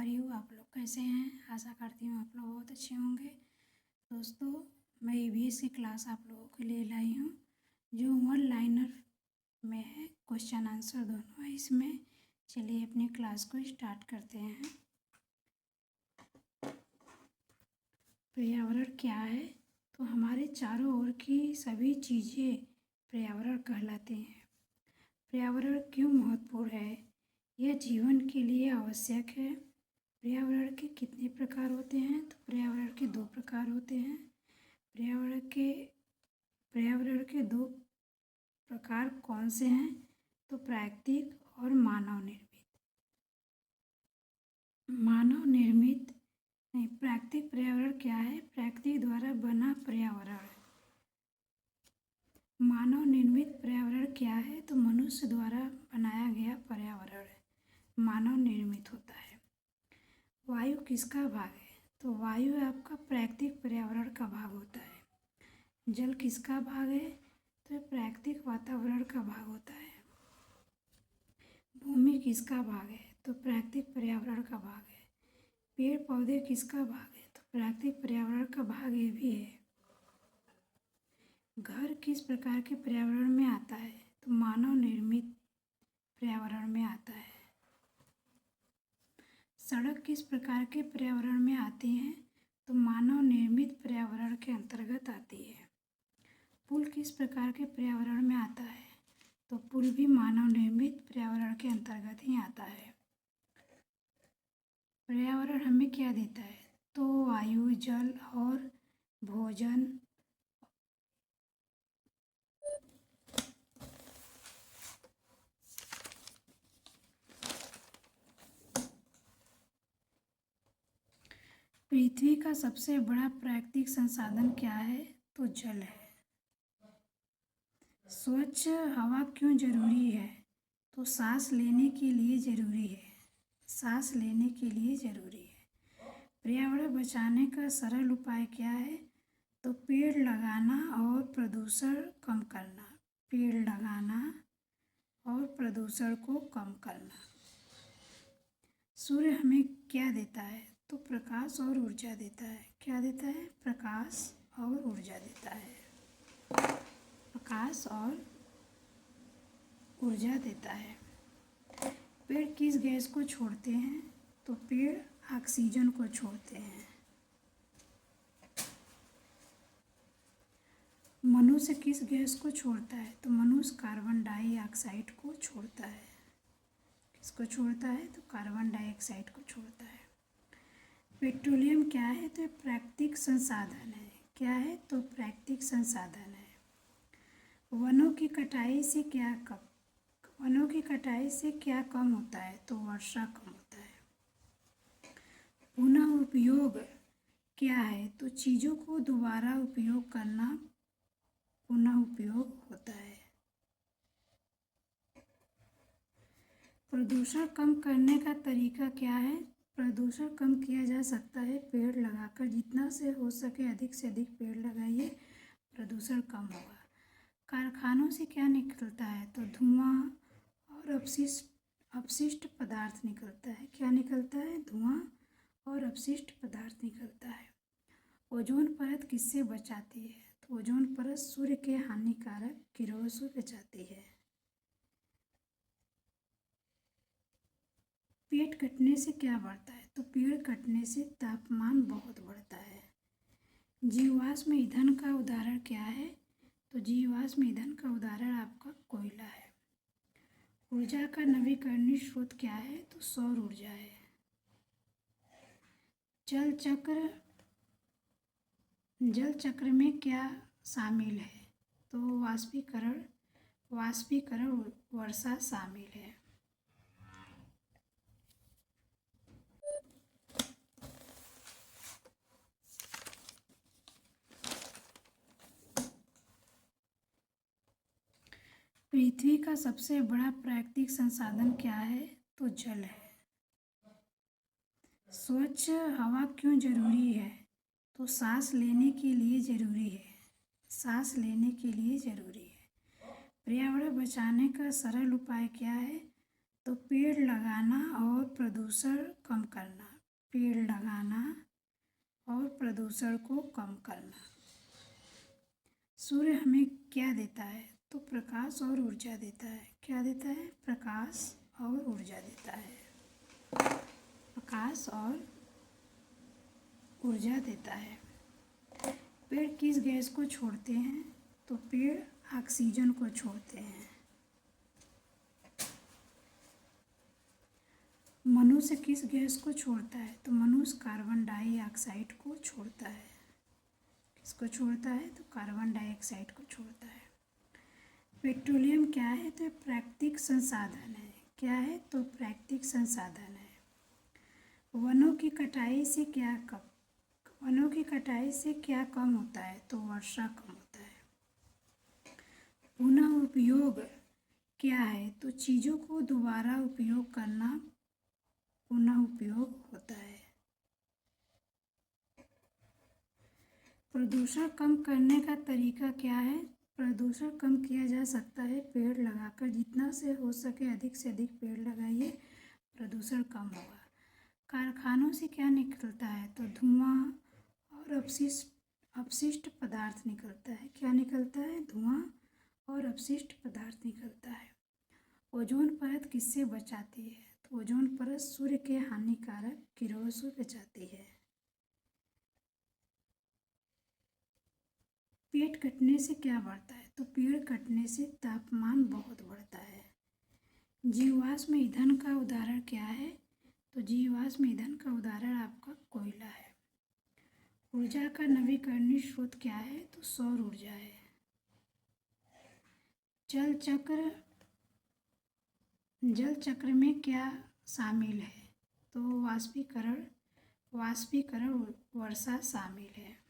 Are you? आप लोग कैसे हैं? आशा करती हूँ आप लोग बहुत अच्छे होंगे। दोस्तों, मैं ईवीएस की क्लास आप लोगों के लिए लाई हूँ जो वन लाइनर में है, क्वेश्चन आंसर दोनों है इसमें। चलिए अपनी क्लास को स्टार्ट करते हैं। पर्यावरण क्या है? तो हमारे चारों ओर की सभी चीज़ें पर्यावरण कहलाते हैं। पर्यावरण क्यों महत्वपूर्ण है? यह जीवन के लिए आवश्यक है। पर्यावरण के कितने प्रकार होते हैं? तो पर्यावरण के दो प्रकार होते हैं। पर्यावरण के दो प्रकार कौन से हैं? तो प्राकृतिक और मानव निर्मित। मानव निर्मित नहीं, प्राकृतिक पर्यावरण क्या है? प्रकृति द्वारा बना पर्यावरण। मानव निर्मित पर्यावरण क्या है? तो मनुष्य द्वारा बनाया गया पर्यावरण मानव निर्मित होता है। वायु किसका भाग है? तो वायु आपका प्राकृतिक पर्यावरण का भाग होता है। जल किसका भाग है? तो प्राकृतिक वातावरण का भाग होता है। भूमि किसका भाग है? तो प्राकृतिक पर्यावरण का भाग है। पेड़ पौधे किसका भाग है? तो प्राकृतिक पर्यावरण का भाग ये भी है। घर किस प्रकार के पर्यावरण में आता है? तो मानव निर्मित पर्यावरण में आता है। सड़क किस प्रकार के पर्यावरण में आती हैं? तो मानव निर्मित पर्यावरण के अंतर्गत आती है। पुल किस प्रकार के पर्यावरण में आता है? तो पुल भी मानव निर्मित पर्यावरण के अंतर्गत ही आता है। पर्यावरण हमें क्या देता है? तो वायु, जल और भोजन। पृथ्वी का सबसे बड़ा प्राकृतिक संसाधन क्या है? तो जल है। स्वच्छ हवा क्यों जरूरी है? तो सांस लेने के लिए जरूरी है। सांस लेने के लिए जरूरी है। पर्यावरण बचाने का सरल उपाय क्या है? तो पेड़ लगाना और प्रदूषण कम करना। पेड़ लगाना और प्रदूषण को कम करना। सूर्य हमें क्या देता है? तो प्रकाश और ऊर्जा देता है। क्या देता है? प्रकाश और ऊर्जा देता है। प्रकाश और ऊर्जा देता है। पेड़ किस गैस को छोड़ते हैं? तो पेड़ ऑक्सीजन को छोड़ते हैं। मनुष्य किस गैस को छोड़ता है? तो मनुष्य कार्बन डाइऑक्साइड को छोड़ता है। किसको छोड़ता है? तो कार्बन डाइऑक्साइड को छोड़ता है। पेट्रोलियम क्या है? तो प्राकृतिक संसाधन है। क्या है? तो प्राकृतिक संसाधन है। वनों की कटाई से क्या कम होता है? तो वर्षा कम होता है। पुनः उपयोग क्या है? तो चीज़ों को दोबारा उपयोग करना पुनः उपयोग होता है। प्रदूषण कम करने का तरीका क्या है? प्रदूषण कम किया जा सकता है पेड़ लगाकर। जितना से हो सके अधिक से अधिक पेड़ लगाइए, प्रदूषण कम होगा। कारखानों से क्या निकलता है? तो धुआं और अपशिष्ट पदार्थ निकलता है। क्या निकलता है? धुआं और अपशिष्ट पदार्थ निकलता है। ओजोन परत किससे बचाती है? तो ओजोन परत सूर्य के हानिकारक किरणों से बचाती है। पेड़ कटने से क्या बढ़ता है? तो पेड़ कटने से तापमान बहुत बढ़ता है। जीवाश्म ईंधन का उदाहरण क्या है? तो जीवाश्म ईंधन का उदाहरण आपका कोयला है। ऊर्जा का नवीकरणीय स्रोत क्या है? तो सौर ऊर्जा है। जल चक्र में क्या शामिल है? तो वाष्पीकरण वर्षा शामिल है। पृथ्वी का सबसे बड़ा प्राकृतिक संसाधन क्या है? तो जल है। स्वच्छ हवा क्यों जरूरी है? तो सांस लेने के लिए जरूरी है। सांस लेने के लिए जरूरी है। पर्यावरण बचाने का सरल उपाय क्या है? तो पेड़ लगाना और प्रदूषण कम करना। पेड़ लगाना और प्रदूषण को कम करना। सूर्य हमें क्या देता है? तो प्रकाश और ऊर्जा देता है। क्या देता है? प्रकाश और ऊर्जा देता है। प्रकाश और ऊर्जा देता है। पेड़ किस गैस को छोड़ते हैं? तो पेड़ ऑक्सीजन को छोड़ते हैं। मनुष्य किस गैस को छोड़ता है? तो मनुष्य कार्बन डाइऑक्साइड को छोड़ता है। किसको छोड़ता है? तो कार्बन डाइऑक्साइड को छोड़ता है। पेट्रोलियम क्या है? तो प्राकृतिक संसाधन है। क्या है? तो प्राकृतिक संसाधन है। वनों की कटाई से क्या कम होता है? तो वर्षा कम होता है। पुनः उपयोग क्या है? तो चीज़ों को दोबारा उपयोग करना पुनः उपयोग होता है। प्रदूषण कम करने का तरीका क्या है? प्रदूषण कम किया जा सकता है पेड़ लगाकर। जितना से हो सके अधिक से अधिक पेड़ लगाइए, प्रदूषण कम होगा। कारखानों से क्या निकलता है? तो धुआं और अपशिष्ट पदार्थ निकलता है। क्या निकलता है? धुआं और अपशिष्ट पदार्थ निकलता है। ओजोन परत किससे बचाती है? तो ओजोन परत सूर्य के हानिकारक किरणों से बचाती है। पेड़ कटने से क्या बढ़ता है? तो पेड़ कटने से तापमान बहुत बढ़ता है। जीवाश्म ईंधन का उदाहरण क्या है? तो जीवाश्म ईंधन का उदाहरण आपका कोयला है। ऊर्जा का नवीकरणीय स्रोत क्या है? तो सौर ऊर्जा है। जल चक्र में क्या शामिल है? तो वाष्पीकरण वर्षा शामिल है।